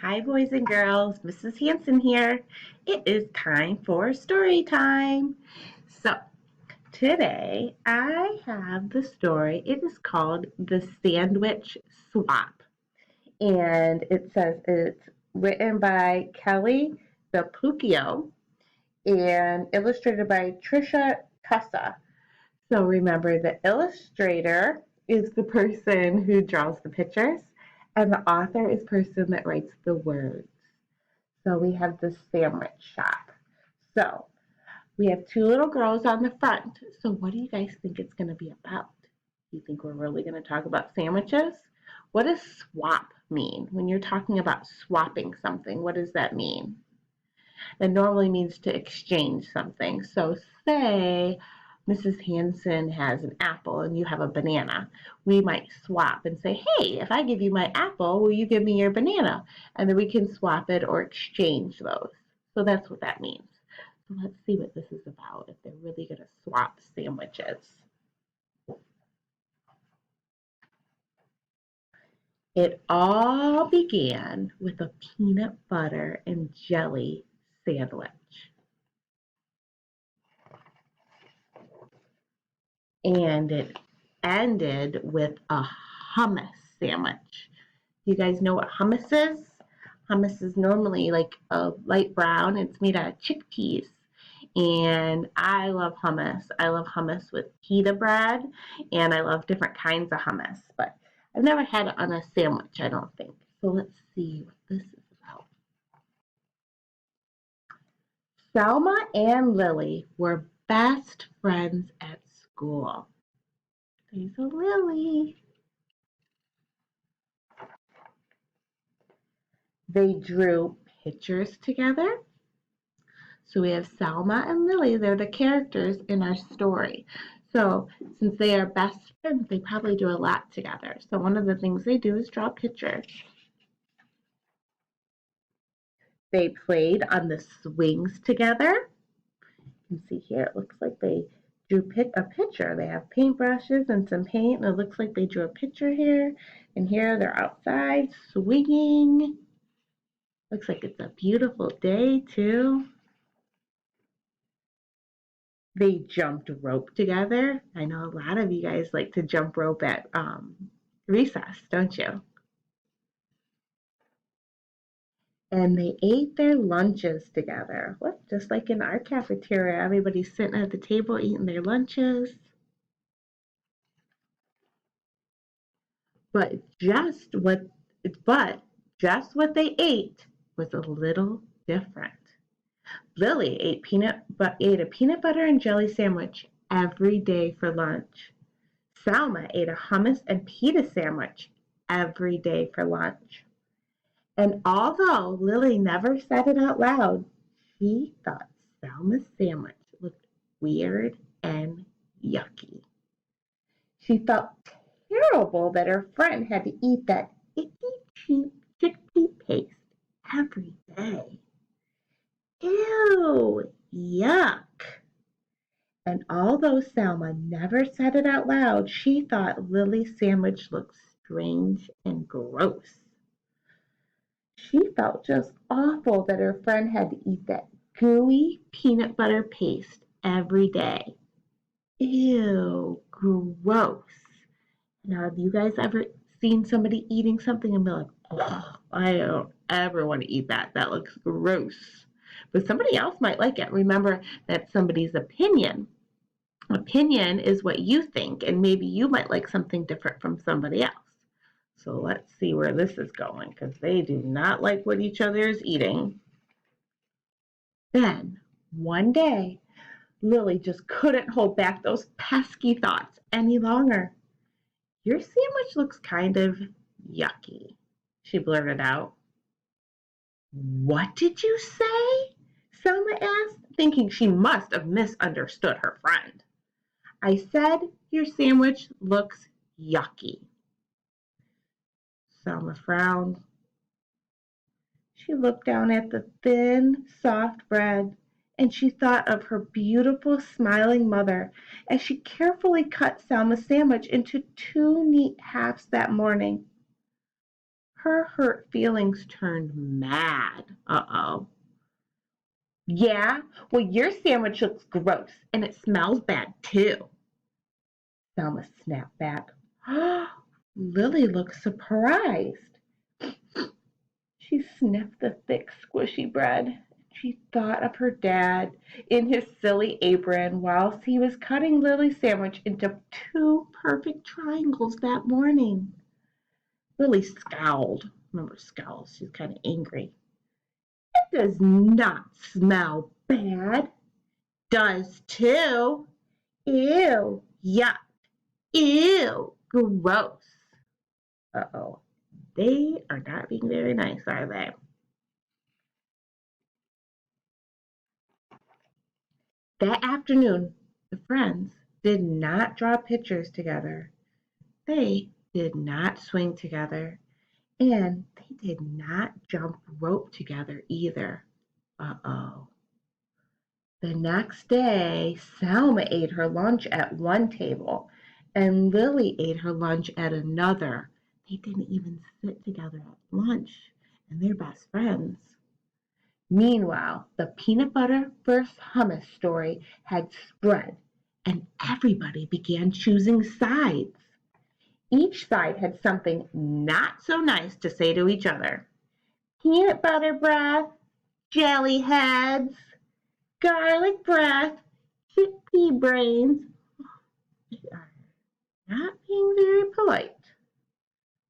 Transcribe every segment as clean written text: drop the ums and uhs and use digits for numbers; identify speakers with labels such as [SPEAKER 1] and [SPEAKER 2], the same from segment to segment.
[SPEAKER 1] Hi, boys and girls. Mrs. Hanson here. It is time for story time. So, today I have the story. It is called The Sandwich Swap. And it says it's written by Kelly Belpuccio and illustrated by Trisha Tussa. So, remember, the illustrator is the person who draws the pictures, and the author is the person that writes the words. So we have the sandwich shop. So we have two little girls on the front. So what do you guys think it's going to be about? Do you think we're really going to talk about sandwiches? What does swap mean? When you're talking about swapping something, what does that mean? It normally means to exchange something. So say Mrs. Hanson has an apple and you have a banana. We might swap and say, hey, if I give you my apple, will you give me your banana? And then we can swap it or exchange those. So that's what that means. So let's see what this is about, if they're really going to swap sandwiches. It all began with a peanut butter and jelly sandwich. And it ended with a hummus sandwich. You guys know what hummus is? Hummus is normally like a light brown. It's made out of chickpeas. And I love hummus. I love hummus with pita bread, and I love different kinds of hummus. But I've never had it on a sandwich, I don't think. So let's see what this is about. Selma and Lily were best friends at school. There's a Lily. They drew pictures together. So we have Selma and Lily. They're the characters in our story. So since they are best friends, they probably do a lot together. So one of the things they do is draw pictures. They played on the swings together. You can see here, it looks like they drew a picture. They have paintbrushes and some paint, and it looks like they drew a picture here. And here they're outside swinging. Looks like it's a beautiful day too. They jumped rope together. I know a lot of you guys like to jump rope at recess, don't you? And they ate their lunches together. What? Just like in our cafeteria, everybody's sitting at the table eating their lunches. But just what but just what they ate was a little different. Lily ate a peanut butter and jelly sandwich every day for lunch. Salma ate a hummus and pita sandwich every day for lunch. And although Lily never said it out loud, she thought Salma's sandwich looked weird and yucky. She felt terrible that her friend had to eat that icky, cheap chickpea paste every day. Ew, yuck. And although Selma never said it out loud, she thought Lily's sandwich looked strange and gross. She felt just awful that her friend had to eat that gooey peanut butter paste every day. Ew, gross. Now, have you guys ever seen somebody eating something and be like, oh, I don't ever want to eat that. That looks gross. But somebody else might like it. Remember, that's somebody's opinion. Opinion is what you think, and maybe you might like something different from somebody else. So let's see where this is going, because they do not like what each other is eating. Then, one day, Lily just couldn't hold back those pesky thoughts any longer. Your sandwich looks kind of yucky, she blurted out. What did you say? Selma asked, thinking she must have misunderstood her friend. I said your sandwich looks yucky. Selma frowned. She looked down at the thin, soft bread, and she thought of her beautiful, smiling mother as she carefully cut Selma's sandwich into two neat halves that morning. Her hurt feelings turned mad. Uh-oh. Yeah? Well, your sandwich looks gross and it smells bad too. Selma snapped back. Lily looked surprised. She sniffed the thick, squishy bread. She thought of her dad in his silly apron whilst he was cutting Lily's sandwich into two perfect triangles that morning. Lily scowled. Remember, scowls. She's kind of angry. It does not smell bad. Does too. Ew. Yuck. Ew. Gross. Uh-oh. They are not being very nice, are they? That afternoon, the friends did not draw pictures together. They did not swing together. And they did not jump rope together either. Uh-oh. The next day, Selma ate her lunch at one table and Lily ate her lunch at another. They didn't even sit together at lunch, and they're best friends. Meanwhile, the peanut butter versus hummus story had spread, and everybody began choosing sides. Each side had something not so nice to say to each other. Peanut butter breath, jelly heads, garlic breath, chickpea brains. They are not being very polite.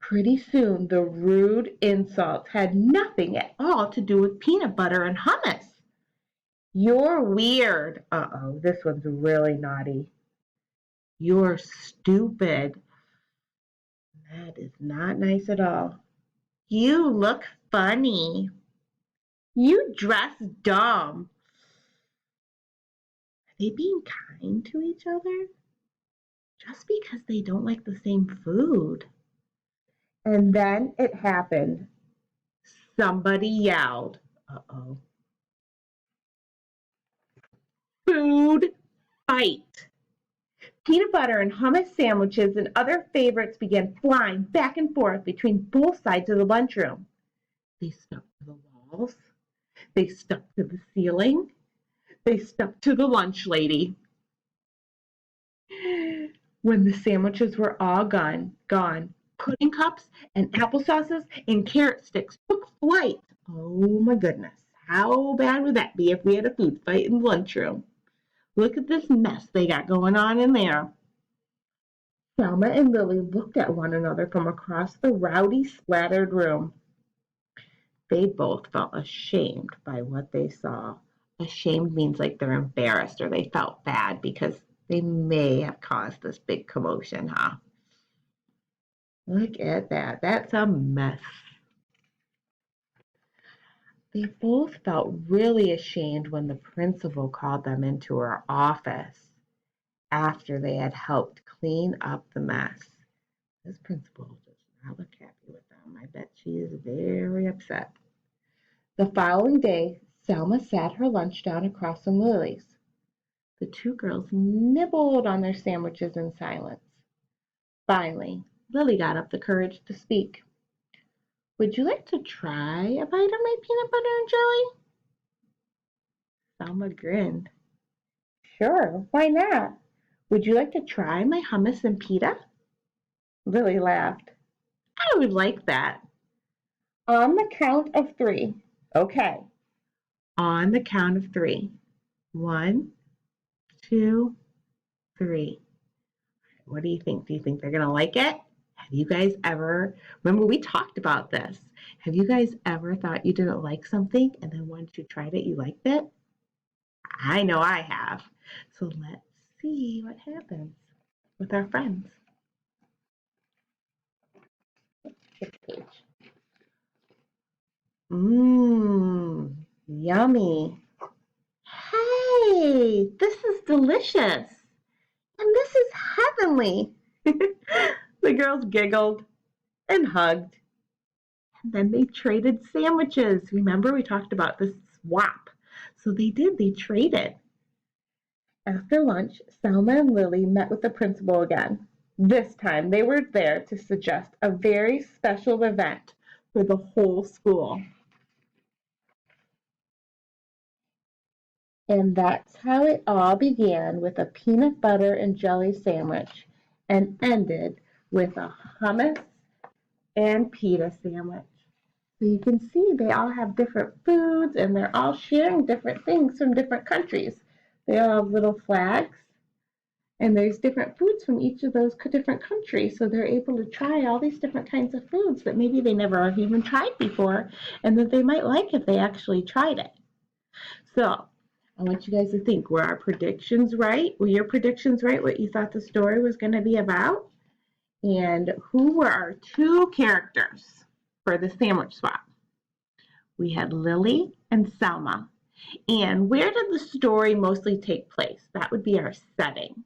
[SPEAKER 1] Pretty soon, the rude insults had nothing at all to do with peanut butter and hummus. You're weird. Uh-oh, this one's really naughty. You're stupid. That is not nice at all. You look funny. You dress dumb. Are they being kind to each other? Just because they don't like the same food. And then it happened. Somebody yelled. Uh-oh. Food fight. Peanut butter and hummus sandwiches and other favorites began flying back and forth between both sides of the lunchroom. They stuck to the walls. They stuck to the ceiling. They stuck to the lunch lady. When the sandwiches were all gone, pudding cups and applesauces and carrot sticks took flight. Oh my goodness. How bad would that be if we had a food fight in the lunchroom? Look at this mess they got going on in there. Selma and Lily looked at one another from across the rowdy, splattered room. They both felt ashamed by what they saw. Ashamed means like they're embarrassed or they felt bad because they may have caused this big commotion, huh? Look at that. That's a mess. They both felt really ashamed when the principal called them into her office after they had helped clean up the mess. This principal does not look happy with them. I bet she is very upset. The following day, Selma sat her lunch down across from Lily's. The two girls nibbled on their sandwiches in silence. Finally, Lily got up the courage to speak. Would you like to try a bite of my peanut butter and jelly? Selma grinned. Sure, why not? Would you like to try my hummus and pita? Lily laughed. I would like that. On the count of three. Okay. On the count of three. 1, 2, 3. What do you think? Do you think they're going to like it? Have you guys ever, remember we talked about this. Have you guys ever thought you didn't like something and then once you tried it, you liked it? I know I have. So let's see what happens with our friends. Next page. Mmm, yummy. Hey, this is delicious. And this is heavenly. The girls giggled and hugged. And then they traded sandwiches. Remember, we talked about this swap. So they did, they traded. After lunch, Selma and Lily met with the principal again. This time, they were there to suggest a very special event for the whole school. And that's how it all began, with a peanut butter and jelly sandwich and ended with a hummus and pita sandwich. So you can see they all have different foods and they're all sharing different things from different countries. They all have little flags and there's different foods from each of those different countries. So they're able to try all these different kinds of foods that maybe they never have even tried before and that they might like if they actually tried it. So I want you guys to think, were our predictions right? Were your predictions right, what you thought the story was going to be about? And who were our two characters for the sandwich swap? We had Lily and Selma. And where did the story mostly take place? That would be our setting.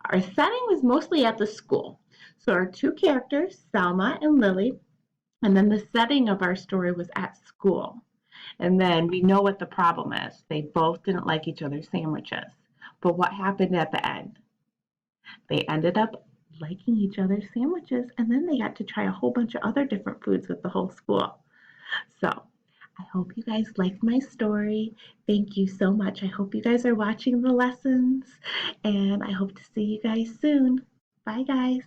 [SPEAKER 1] Our setting was mostly at the school. So our two characters, Selma and Lily, and then the setting of our story was at school. And then we know what the problem is. They both didn't like each other's sandwiches. But what happened at the end? They ended up liking each other's sandwiches, and then they got to try a whole bunch of other different foods with the whole school. So I hope you guys liked my story. Thank you so much. I hope you guys are watching the lessons, and I hope to see you guys soon. Bye, guys.